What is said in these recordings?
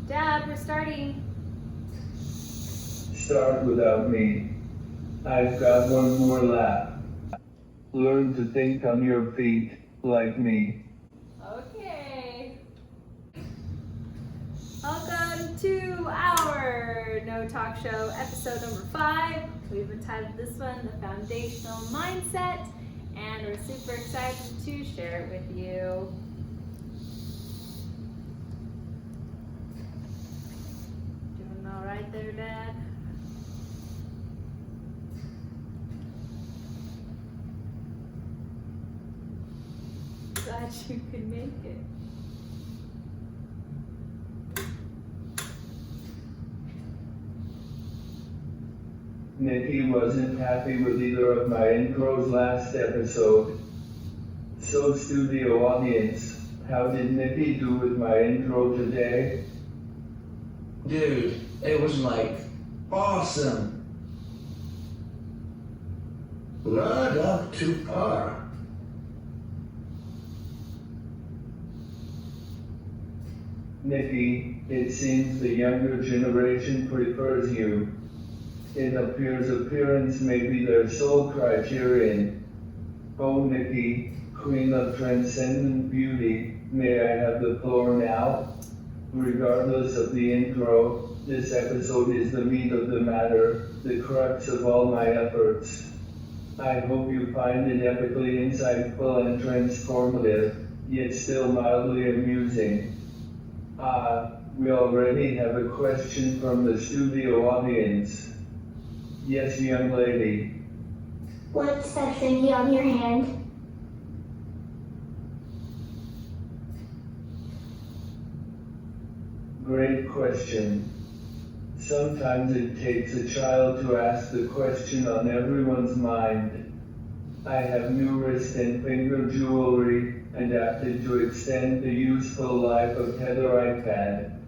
Dad, we're starting. Start without me. I've got one more lap. Learn to think on your feet, like me. Okay. Welcome to our No Talk Show, episode number 5. We've entitled this one The Foundational Mindset, and we're super excited to share it with you. Doing all right there, Dad? Glad you could make it. Nikki wasn't happy with either of my intros last episode. So studio audience, how did Nikki do with my intro today? Dude, it was like awesome. Not up to par. Nikki, it seems the younger generation prefers you. It appears appearance may be their sole criterion. Oh Nikki, queen of transcendent beauty, may I have the floor now? Regardless of the intro, this episode is the meat of the matter, the crux of all my efforts. I hope you find it epically insightful and transformative, yet still mildly amusing. We already have a question from the studio audience. Yes, young lady. What's that thingy on your hand? Great question. Sometimes it takes a child to ask the question on everyone's mind. I have new wrist and finger jewelry adapted to extend the useful life of Heather iPad.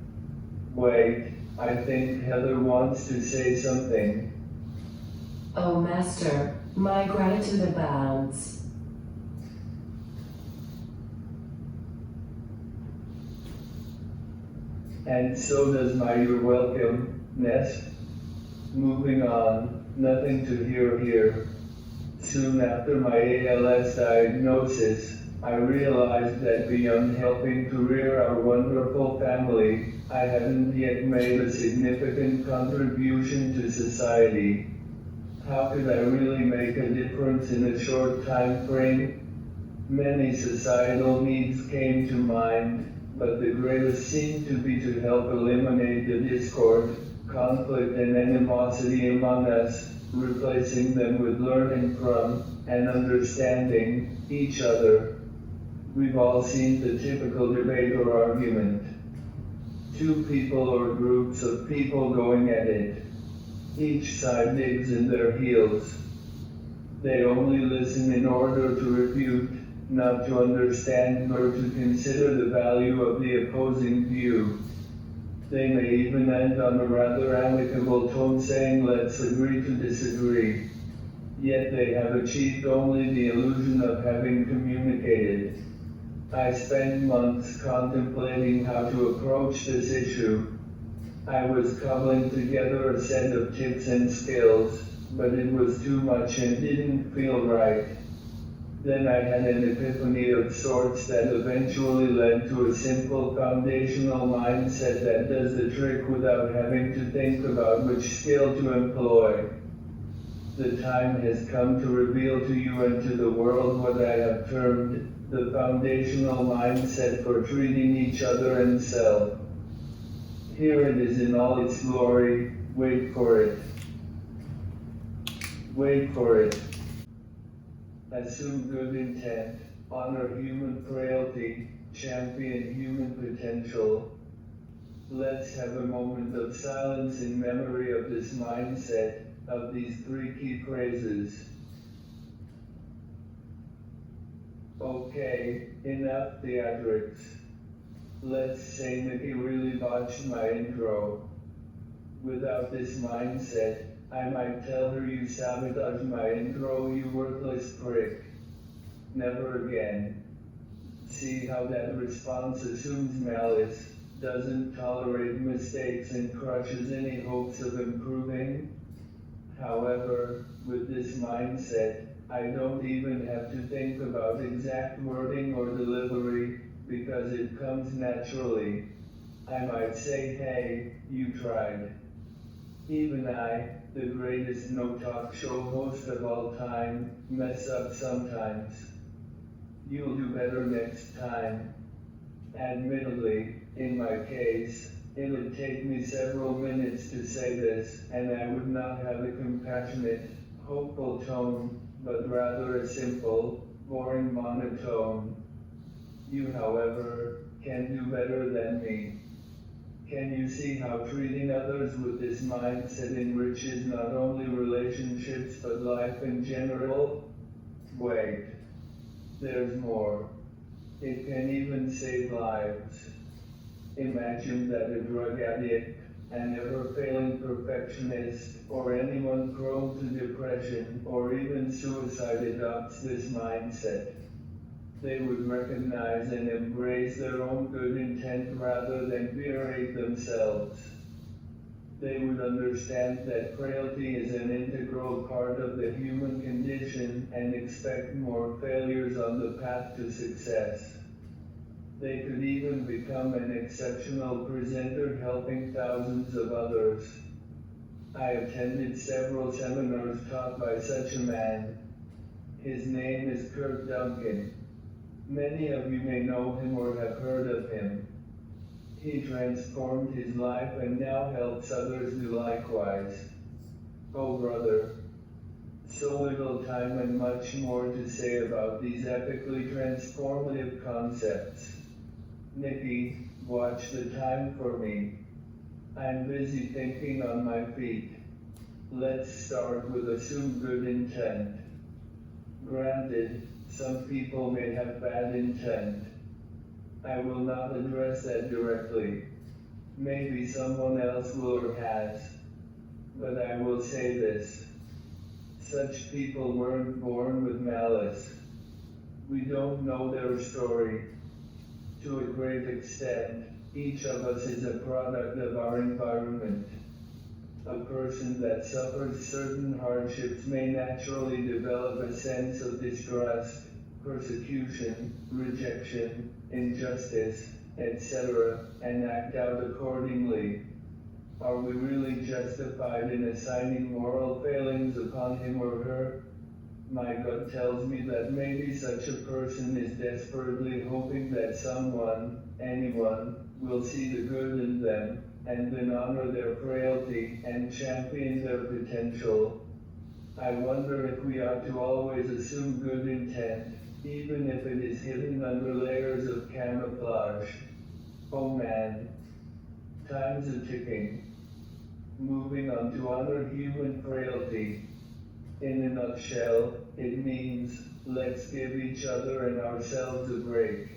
Wait, I think Heather wants to say something. Oh, Master, my gratitude abounds. And so does my you're welcome-ness. Moving on, nothing to hear here. Soon after my ALS diagnosis, I realized that beyond helping to rear our wonderful family, I hadn't yet made a significant contribution to society. How could I really make a difference in a short time frame? Many societal needs came to mind, but the greatest seemed to be to help eliminate the discord, conflict, and animosity among us, replacing them with learning from and understanding each other. We've all seen the typical debate or argument. Two people or groups of people going at it. Each side digs in their heels. They only listen in order to refute, not to understand nor to consider the value of the opposing view. They may even end on a rather amicable tone saying, let's agree to disagree. Yet they have achieved only the illusion of having communicated. I spent months contemplating how to approach this issue. I was cobbling together a set of tips and skills, but it was too much and didn't feel right. Then I had an epiphany of sorts that eventually led to a simple foundational mindset that does the trick without having to think about which skill to employ. The time has come to reveal to you and to the world what I have termed the foundational mindset for treating each other and self. Here it is in all its glory. Wait for it. Wait for it. Assume good intent, honor human frailty, champion human potential. Let's have a moment of silence in memory of this mindset, of these 3 key phrases. Okay, enough theatrics. Let's say Nikki really botched my intro. Without this mindset, I might tell her you sabotaged my intro, you worthless prick. Never again. See how that response assumes malice. doesn't tolerate mistakes and crushes any hopes of improving. However, with this mindset, I don't even have to think about exact wording or delivery, because it comes naturally. I might say, hey, you tried. Even I, the greatest no-talk show host of all time, mess up sometimes. You'll do better next time. Admittedly, in my case, it would take me several minutes to say this, and I would not have a compassionate, hopeful tone, but rather a simple, boring monotone. You, however, can do better than me. Can you see how treating others with this mindset enriches not only relationships but life in general? Wait, there's more. It can even save lives. Imagine that a drug addict, an ever-failing perfectionist, or anyone prone to depression or even suicide adopts this mindset. They would recognize and embrace their own good intent rather than berate themselves. They would understand that frailty is an integral part of the human condition and expect more failures on the path to success. They could even become an exceptional presenter helping thousands of others. I attended several seminars taught by such a man. His name is Kurt Duncan. Many of you may know him or have heard of him. He transformed his life and now helps others do likewise. Oh brother, so little time and much more to say about these epically transformative concepts. Nikki, watch the time for me. I'm busy thinking on my feet. Let's start with assumed good intent. Granted, some people may have bad intent. I will not address that directly. Maybe someone else will or has. But I will say this. Such people weren't born with malice. We don't know their story. To a great extent, each of us is a product of our environment. A person that suffers certain hardships may naturally develop a sense of distrust, persecution, rejection, injustice, etc., and act out accordingly. Are we really justified in assigning moral failings upon him or her? My gut tells me that maybe such a person is desperately hoping that someone, anyone, will see the good in them, and then honor their frailty and champion their potential. I wonder if we ought to always assume good intent, even if it is hidden under layers of camouflage. Oh man, time's a ticking. Moving on to honor human frailty. In a nutshell, it means, let's give each other and ourselves a break.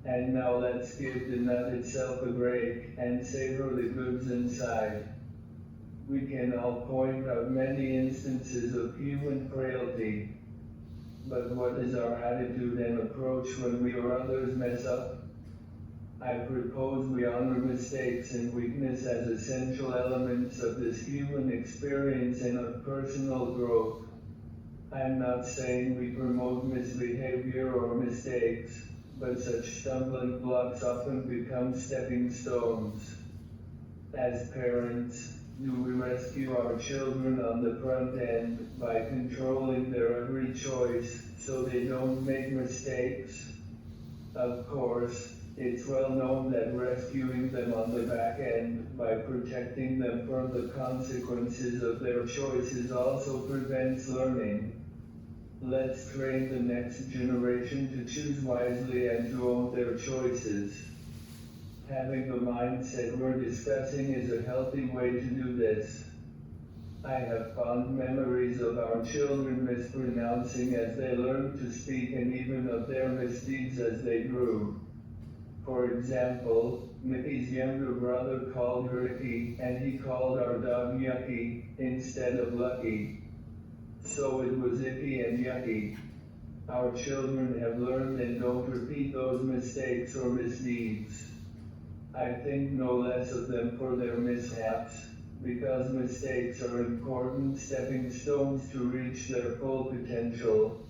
And now let's give the nut itself a break and savor the goods inside. We can all point out many instances of human frailty. But what is our attitude and approach when we or others mess up? I propose we honor mistakes and weakness as essential elements of this human experience and of personal growth. I'm not saying we promote misbehavior or mistakes, but such stumbling blocks often become stepping stones. As parents, do we rescue our children on the front end by controlling their every choice so they don't make mistakes? Of course, it's well known that rescuing them on the back end by protecting them from the consequences of their choices also prevents learning. Let's train the next generation to choose wisely and to own their choices. Having the mindset we're discussing is a healthy way to do this. I have fond memories of our children mispronouncing as they learned to speak and even of their misdeeds as they grew. For example, Mickey's younger brother called her Icky, and he called our dog Yucky instead of Lucky. So it was Icky and Yucky. Our children have learned and don't repeat those mistakes or misdeeds. I think no less of them for their mishaps, because mistakes are important stepping stones to reach their full potential.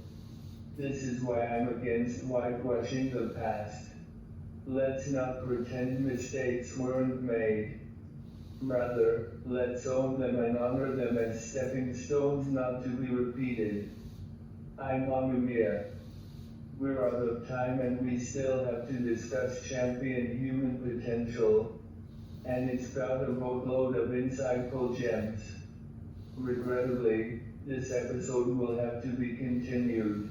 This is why I'm against whitewashing the past. Let's not pretend mistakes weren't made. Rather, let's own them and honor them as stepping stones not to be repeated. I'm Amumir. We're out of time and we still have to discuss champion human potential. And it's got a boatload of insightful gems. Regrettably, this episode will have to be continued.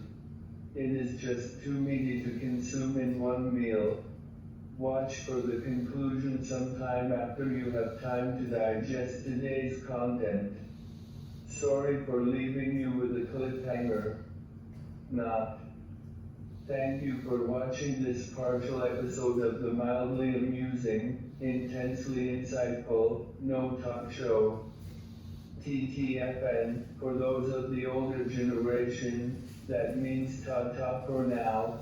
It is just too meaty to consume in one meal. Watch for the conclusion sometime after you have time to digest today's content. Sorry for leaving you with a cliffhanger. Not. Thank you for watching this partial episode of the mildly amusing, intensely insightful, No Talk Show. TTFN, for those of the older generation, that means ta-ta for now.